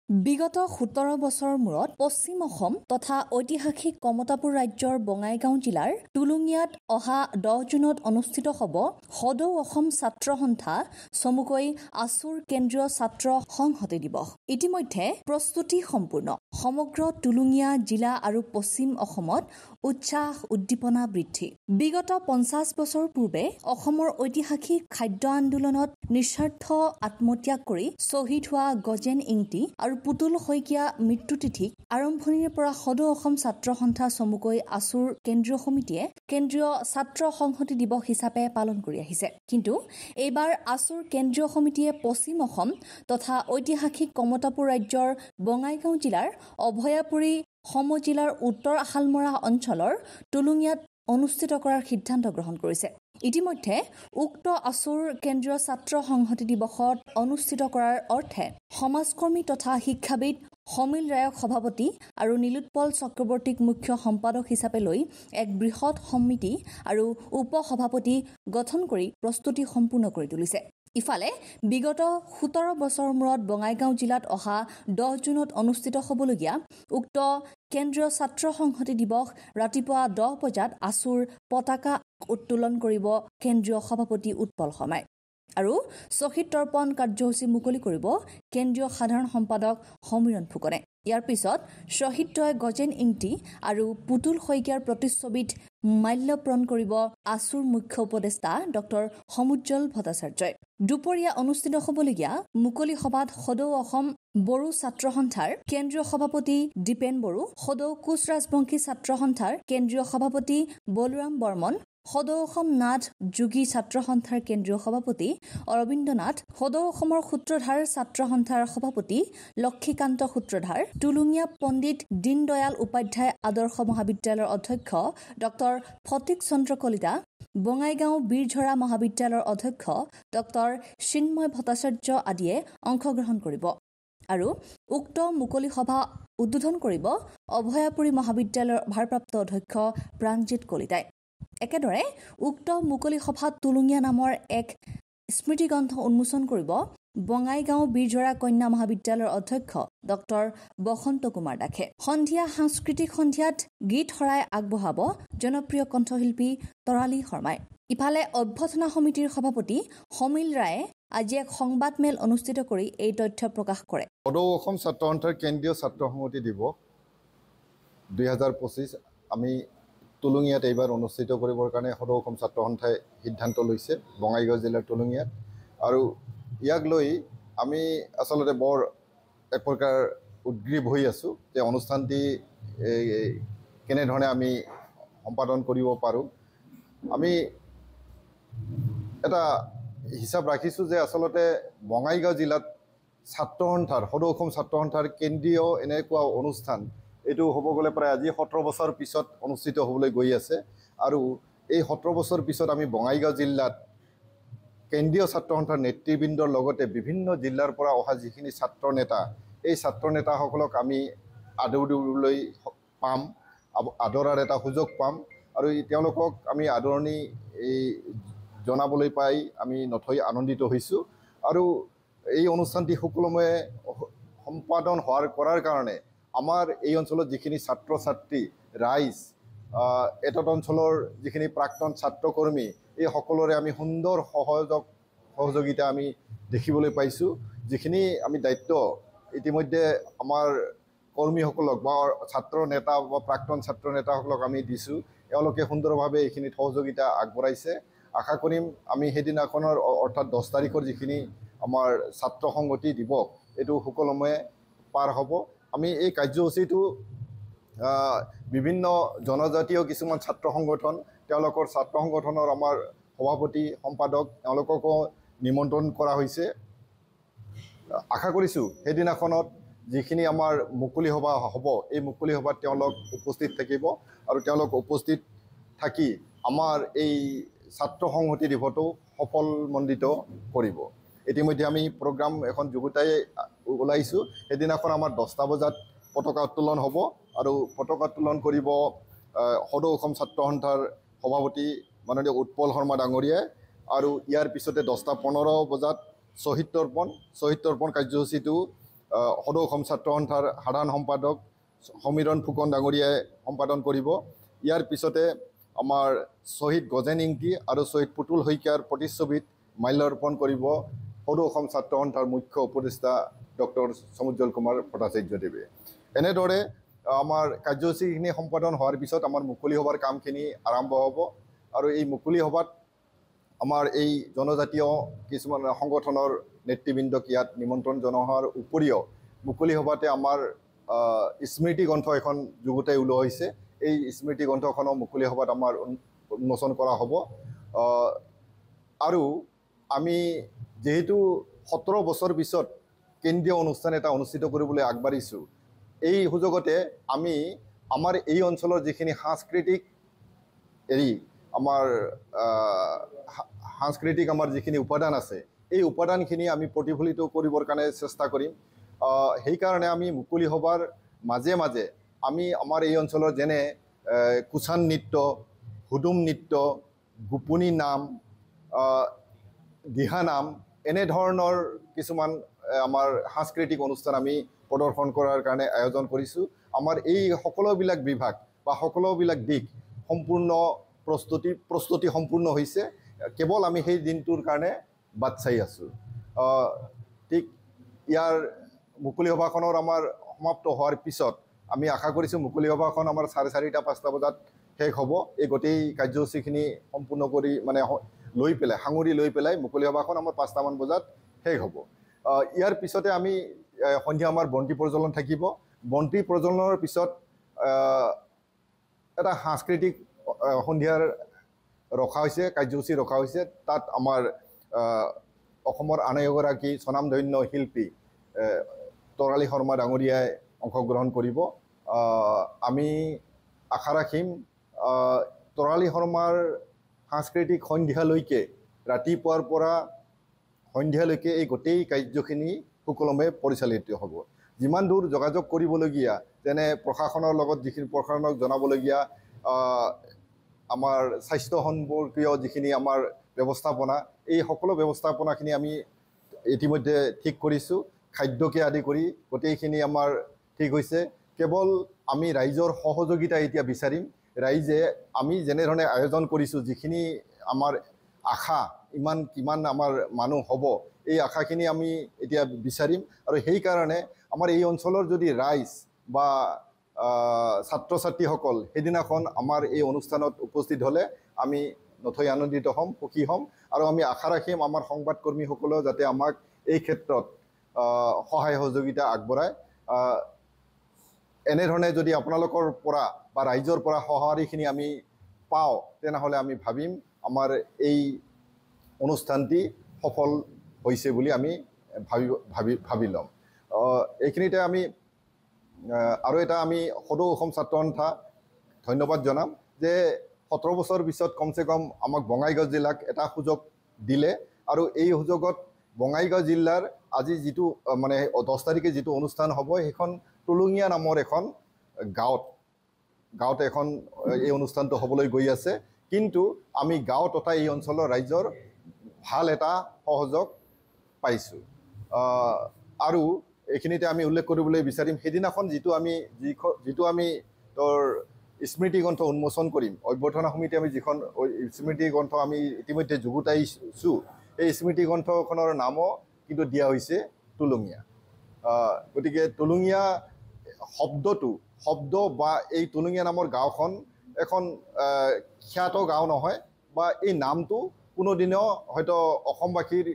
বিগত 17 বছৰৰ মূৰত পশ্চিম অসম তথা ঐতিহাসিক কমতাপুৰ ৰাজ্যৰ বঙাইগাঁও জিলাৰ টুলুঙিয়াত অহা 10 জুনত অনুষ্ঠিত হ'ব সদৌ অসম ছাত্ৰ সন্থা চমুকৈ আছুৰ কেন্দ্ৰীয় ছাত্ৰ সংহতি দিৱস। ইতিমধ্যে প্ৰস্তুতি সম্পূৰ্ণ। সমগ্ৰ টুলুঙিয়া জিলা আৰু পশ্চিম অসমত উৎসাহ উদ্দীপনা বৃদ্ধি। বিগত 50 বছৰ পূৰ্বে অসমৰ ঐতিহাসিক খাদ্য আন্দোলনত নিস্বাৰ্থ আত্মত্যাগ কৰি শ্বহীদ হোৱা গজেন ইংতি আৰু পুতুল শইকীয়া মৃত্যুতিথিক আৰম্ভণিৰে পৰা সদৌ অসম ছাত্ৰ সন্থা চমুকৈ আছুৰ কেন্দ্ৰীয় সমিতিয়ে কেন্দ্ৰীয় ছাত্ৰ সংহতি দিৱস হিচাপে পালন কৰি আহিছে। কিন্তু এইবাৰ আছুৰ কেন্দ্ৰীয় সমিতিয়ে পশ্চিম অসম তথা ঐতিহাসিক কমতাপুৰ ৰাজ্যৰ বঙাইগাঁও জিলাৰ অভয়াপুৰী সমজিলাৰ উত্তৰ আশালমৰা অঞ্চলৰ টুলুঙিয়াত অনুষ্ঠিত কৰাৰ সিদ্ধান্ত গ্ৰহণ কৰিছে। ইতিমধ্যে উক্ত আছুৰ কেন্দ্ৰীয় ছাত্ৰ সংহতি দিৱসত অনুষ্ঠিত কৰাৰ অৰ্থে সমাজকৰ্মী তথা শিক্ষাবিদ সমীল ৰায়ক সভাপতি আৰু নীলোৎপল চক্ৰৱৰ্তীক মুখ্য সম্পাদক হিচাপে লৈ এক বৃহৎ সমিতি আৰু উপ সভাপতি গঠন কৰি প্ৰস্তুতি সম্পূৰ্ণ কৰি তুলিছে। ইফালে বিগত 17 বছৰৰ মূৰত বঙাইগাঁও জিলাত অহা 10 জুনত অনুষ্ঠিত হ'বলগীয়া উক্ত কেন্দ্ৰীয় ছাত্ৰ সংহতি দিৱস ৰাতিপুৱা 10 বজাত আছুৰ পতাকা উত্তোলন কৰিব কেন্দ্ৰীয় সভাপতি উৎপল শৰ্মাই আৰু শ্বহীদ তৰ্পণ কাৰ্যসূচী মুকলি কৰিব কেন্দ্ৰীয় সাধাৰণ সম্পাদক সমীৰণ ফুকনে। ইয়াৰ পিছত শ্বহীদদ্বয় গজেন ইংতি আৰু পুতুল শইকীয়াৰ প্ৰতিচ্ছবিত মাল্যৰ্পণ কৰিব আছুৰ মুখ্য উপদেষ্টা ডক্টৰ সমুজ্জ্বল ভট্টাচাৰ্যই। দুপৰীয়া অনুষ্ঠিত হ'বলগীয়া মুকলি সভাত সদৌ অসম বড়ো ছাত্ৰ সন্থাৰ কেন্দ্ৰীয় সভাপতি দীপেন বড়ো, সদৌ কোচ ৰাজবংশী ছাত্ৰ সন্থাৰ কেন্দ্ৰীয় সভাপতি বলোৰাম বৰ্মন, সদৌ অসম নাথ যোগী ছাত্ৰ সন্থাৰ কেন্দ্ৰীয় সভাপতি অৰবিন্দ নাথ, সদৌ অসমৰ সূত্ৰধাৰ ছাত্ৰ সন্থাৰ সভাপতি লক্ষীকান্ত সূত্ৰধাৰ, টুলুঙিয়া পণ্ডিত দীনদয়াল উপাধ্যায় আদৰ্শ মহাবিদ্যালয়ৰ অধ্যক্ষ ডক্টৰ ফটিক চন্দ্ৰ কলিতা, বঙাইগাঁও বীৰঝৰা মহাবিদ্যালয়ৰ অধ্যক্ষ ডক্টৰ চিন্ময় ভট্টাচাৰ্য আদিয়ে অংশগ্ৰহণ কৰিব আৰু উক্ত মুকলি সভা উদ্বোধন কৰিব অভয়াপুৰী মহাবিদ্যালয়ৰ ভাৰপ্ৰাপ্ত অধ্যক্ষ প্ৰাণজিৎ কলিতাই। একেদৰে উক্ত মুকলি সভাত টুলুঙিয়া নামৰ এক স্মৃতিগ্ৰন্থ উন্মোচন কৰিব বঙাইগাঁও বীৰঝৰা কন্যা মহাবিদ্যালয়ৰ অধ্যক্ষ ডক্টৰ বসন্ত কুমাৰ দাসে। সন্ধিয়া সাংস্কৃতিক সন্ধিয়াত গীত শৰাই আগবঢ়াব জনপ্ৰিয় কণ্ঠশিল্পী তৰালী শৰ্মাই। ইফালে অভ্যৰ্থনা সমিতিৰ সভাপতি সমীল ৰায়ে আজি এক সংবাদমেল অনুষ্ঠিত কৰি এই তথ্য প্ৰকাশ কৰে। সদৌ অসম ছাত্ৰ সন্থাৰ কেন্দ্ৰীয় ছাত্ৰ সংহতি দিৱস 2025 আমি টুলুঙিয়াত এইবাৰ অনুষ্ঠিত কৰিবৰ কাৰণে সদৌ অসম ছাত্ৰ সন্থাই সিদ্ধান্ত লৈছে বঙাইগাঁও জিলাৰ টুলুঙিয়াত। আৰু ইয়াক লৈ আমি আচলতে বৰ এক প্ৰকাৰ উদ্গ্ৰীৱ হৈ আছোঁ যে অনুষ্ঠানটি কেনেধৰণে আমি সম্পাদন কৰিব পাৰোঁ। আমি এটা হিচাপ ৰাখিছোঁ যে আচলতে বঙাইগাঁও জিলাত ছাত্ৰ সন্থাৰ সদৌ অসম ছাত্ৰ সন্থাৰ কেন্দ্ৰীয় এনেকুৱা অনুষ্ঠান এইটো হ'ব গ'লে প্ৰায় আজি 17 বছৰ পিছত অনুষ্ঠিত হ'বলৈ গৈ আছে। আৰু এই 17 বছৰ পিছত আমি বঙাইগাঁও জিলাত কেন্দ্ৰীয় ছাত্ৰ সন্থাৰ নেতৃবৃন্দৰ লগতে বিভিন্ন জিলাৰ পৰা অহা যিখিনি ছাত্ৰ নেতা, এই ছাত্ৰ নেতাসকলক আমি আদৰিবলৈ পাম, আদৰাৰ এটা সুযোগ পাম আৰু তেওঁলোকক আমি আদৰণি জনাবলৈ পাই আমি নথৈ আনন্দিত হৈছোঁ। আৰু এই অনুষ্ঠানটি সুকলমে সম্পাদন কৰাৰ কাৰণে আমাৰ এই অঞ্চলত যিখিনি ছাত্ৰ ছাত্ৰী ৰাইজ, এটত অঞ্চলৰ যিখিনি প্ৰাক্তন ছাত্ৰকৰ্মী, এই সকলোৰে আমি সুন্দৰ সহযোগিতা আমি দেখিবলৈ পাইছোঁ। যিখিনি আমি দায়িত্ব ইতিমধ্যে আমাৰ কৰ্মীসকলক বা ছাত্ৰ নেতা বা প্ৰাক্তন ছাত্ৰ নেতাসকলক আমি দিছোঁ, এওঁলোকে সুন্দৰভাৱে এইখিনিত সহযোগিতা আগবঢ়াইছে। আশা কৰিম আমি সেইদিনাখনৰ অৰ্থাৎ 10 তাৰিখৰ যিখিনি আমাৰ ছাত্ৰ সংহতি দিৱস এইটো সুকলমে পাৰ হ'ব। আমি এই কাৰ্যসূচীটো বিভিন্ন জনজাতীয় কিছুমান ছাত্ৰ সংগঠন, তেওঁলোকৰ ছাত্ৰ সংগঠনৰ আমাৰ সভাপতি সম্পাদক তেওঁলোককো নিমন্ত্ৰণ কৰা হৈছে। আশা কৰিছোঁ সেইদিনাখনত যিখিনি আমাৰ মুকলি সভা হ'ব, এই মুকলি সভাত তেওঁলোক উপস্থিত থাকিব আৰু তেওঁলোক উপস্থিত থাকি আমাৰ এই ছাত্ৰ সংহতি দিৱসটো সফলমণ্ডিত কৰিব। ইতিমধ্যে আমি প্ৰগ্ৰাম এখন যুগুতাই ওলাইছোঁ। সেইদিনাখন আমাৰ 10টা বজাত পতাকা উত্তোলন হ'ব আৰু পতাকা উত্তোলন কৰিব সদৌ অসম ছাত্ৰ সন্থাৰ সভাপতি মাননীয় উৎপল শৰ্মা ডাঙৰীয়াই। আৰু ইয়াৰ পিছতে 10টা 15 বজাত শ্বহীদ তৰ্পণ কাৰ্যসূচীটো সদৌ অসম ছাত্ৰ সন্থাৰ সাধাৰণ সম্পাদক সমীৰণ ফুকন ডাঙৰীয়াই সম্পাদন কৰিব। ইয়াৰ পিছতে আমাৰ শ্বহীদ গজেন ইংতি আৰু শ্বহীদ পুতুল শইকীয়াৰ প্ৰতিচ্ছবিত মাল্যাৰ্পণ কৰিব সদৌ অসম ছাত্ৰ সন্থাৰ মুখ্য উপদেষ্টা ডক্টৰ সমুজ্জ্বল কুমাৰ ভট্টাচাৰ্যদেৱে। এনেদৰে আমাৰ কাৰ্যসূচীখিনি সম্পাদন হোৱাৰ পিছত আমাৰ মুকলি সভাৰ কামখিনি আৰম্ভ হ'ব আৰু এই মুকলি সভাত আমাৰ এই জনজাতীয় কিছুমান সংগঠনৰ নেতৃবৃন্দক ইয়াত নিমন্ত্ৰণ জনোৱাৰ উপৰিও মুকলি সভাতে আমাৰ স্মৃতি গ্ৰন্থ এখন যুগুতাই ওলোৱা হৈছে। এই স্মৃতি গ্ৰন্থখনৰ মুকলি সভাত আমাৰ উন্মোচন কৰা হ'ব। আৰু আমি যেহেতু 17 বছৰ পিছত কেন্দ্ৰীয় অনুষ্ঠান এটা অনুষ্ঠিত কৰিবলৈ আগবাঢ়িছোঁ, এই সুযোগতে আমি আমাৰ এই অঞ্চলৰ যিখিনি সাংস্কৃতিক আমাৰ যিখিনি উপাদান আছে, এই উপাদানখিনি আমি প্ৰতিফলিত কৰিবৰ কাৰণে চেষ্টা কৰিম। সেইকাৰণে আমি মুকলি সভাৰ মাজে মাজে আমি আমাৰ এই অঞ্চলৰ যেনে কুচান নৃত্য, হুদুম নৃত্য, গোপনি নাম, দিহানাম, এনেধৰণৰ কিছুমান আমাৰ সাংস্কৃতিক অনুষ্ঠান আমি প্ৰদৰ্শন কৰাৰ কাৰণে আয়োজন কৰিছোঁ। আমাৰ এই সকলোবিলাক বিভাগ বা সকলোবিলাক দিশ সম্পূৰ্ণ প্ৰস্তুতি সম্পূৰ্ণ হৈছে। কেৱল আমি সেই দিনটোৰ কাৰণে বাট চাই আছোঁ। ঠিক ইয়াৰ মুকলি সভাখনৰ আমাৰ সমাপ্ত হোৱাৰ পিছত আমি আশা কৰিছোঁ মুকলি সভাখন আমাৰ 4:30-5টা বজাত শেষ হ'ব। এই গোটেই কাৰ্যসূচীখিনি সম্পূৰ্ণ কৰি সাঙুৰি লৈ পেলাই মুকলি সভাখন আমাৰ 5টামান বজাত শেষ হ'ব। ইয়াৰ পিছতে আমি সন্ধিয়া আমাৰ বন্তি প্ৰজ্বলন থাকিব। বন্তি প্ৰজ্বলনৰ পিছত এটা সাংস্কৃতিক সন্ধিয়াৰ কাৰ্যসূচী ৰখা হৈছে। তাত আমাৰ অসমৰ আন এগৰাকী স্বনামধন্য শিল্পী তৰালী শৰ্মা ডাঙৰীয়াই অংশগ্ৰহণ কৰিব। আমি আশা ৰাখিম তৰালী শৰ্মাৰ সাংস্কৃতিক সন্ধিয়ালৈকে, ৰাতিপুৱাৰ পৰা সন্ধিয়ালৈকে এই গোটেই কাৰ্যখিনি সুকলমে পৰিচালিত হ'ব। যিমান দূৰ যোগাযোগ কৰিবলগীয়া, যেনে প্ৰশাসনৰ লগত যিখিনি প্ৰশাসনক জনাবলগীয়া আমাৰ স্বাস্থ্য সম্পৰ্কীয় যিখিনি আমাৰ ব্যৱস্থাপনা, এই সকলো ব্যৱস্থাপনাখিনি আমি ইতিমধ্যে ঠিক কৰিছোঁ। খাদ্যকে আদি কৰি গোটেইখিনি আমাৰ ঠিক হৈছে। কেৱল আমি ৰাইজৰ সহযোগিতা এতিয়া বিচাৰিম। ৰাইজে আমি যেনেধৰণে আয়োজন কৰিছোঁ, যিখিনি আমাৰ আশা, কিমান আমাৰ মানুহ হ'ব, এই আশাখিনি আমি এতিয়া বিচাৰিম। আৰু সেইকাৰণে আমাৰ এই অঞ্চলৰ যদি ৰাইজ বা ছাত্ৰ ছাত্ৰীসকল সেইদিনাখন আমাৰ এই অনুষ্ঠানত উপস্থিত হ'লে আমি নথৈ আনন্দিত হ'ম, সুখী হ'ম। আৰু আমি আশা ৰাখিম আমাৰ সংবাদকৰ্মীসকলেও যাতে আমাক এই ক্ষেত্ৰত সহায় সহযোগিতা আগবঢ়ায়। এনেধৰণে যদি আপোনালোকৰ পৰা বা ৰাইজৰ পৰা সঁহাৰিখিনি আমি পাওঁ, তেনেহ'লে আমি ভাবিম আমাৰ এই অনুষ্ঠানটি সফল হৈছে বুলি আমি ভাবি ল'ম। এইখিনিতে আমি আৰু এটা আমি সদৌ অসম ছাত্ৰ সন্থা ধন্যবাদ জনাম যে 17 বছৰ পিছত কমচে কম আমাক বঙাইগাঁও জিলাক এটা সুযোগ দিলে। আৰু এই সুযোগত বঙাইগাঁও জিলাৰ আজি যিটো 10 তাৰিখে যিটো অনুষ্ঠান হ'ব, সেইখন টুলুঙীয়া নামৰ এখন গাঁৱত এখন এই অনুষ্ঠানটো হ'বলৈ গৈ আছে। কিন্তু আমি গাঁও তথা এই অঞ্চলৰ ৰাইজৰ ভাল এটা সহযোগ পাইছোঁ। আৰু এইখিনিতে আমি উল্লেখ কৰিবলৈ বিচাৰিম, সেইদিনাখন যিটো আমি স্মৃতি গ্ৰন্থ উন্মোচন কৰিম, অভ্যৰ্থনা সমিতি আমি যিখন স্মৃতি গ্ৰন্থ আমি ইতিমধ্যে যুগুতাইছোঁ, এই স্মৃতি গ্ৰন্থখনৰ নামো কিন্তু দিয়া হৈছে টুলুঙীয়া। গতিকে টুলুঙীয়া শব্দ বা এই টুলুঙীয়া নামৰ গাঁওখন এখন খ্যাত গাঁও নহয়, বা এই নামটো কোনোদিনেও হয়তো অসমবাসীৰ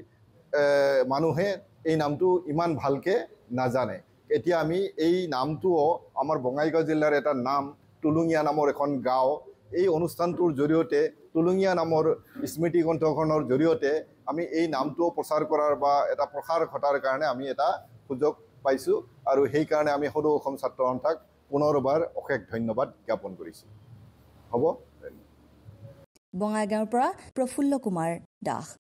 মানুহে এই নামটো ইমান ভালকৈ নাজানে। এতিয়া আমি এই নামটোও আমাৰ বঙাইগাঁও জিলাৰ এটা নাম, টুলুঙীয়া নামৰ এখন গাঁও, এই অনুষ্ঠানটোৰ জৰিয়তে টুলুঙীয়া নামৰ স্মৃতি গ্ৰন্থখনৰ জৰিয়তে আমি এই নামটোও প্ৰচাৰ কৰাৰ বা এটা প্ৰসাৰ ঘটাৰ কাৰণে আমি এটা সুযোগ পাইছোঁ। আৰু সেইকাৰণে আমি সদৌ অসম ছাত্ৰ সন্থাক পুনৰবাৰ অশেষ ধন্যবাদ জ্ঞাপন কৰিছোঁ। হ'ব। বঙাইগাঁৱৰ পৰা প্ৰফুল্ল কুমাৰ দাস।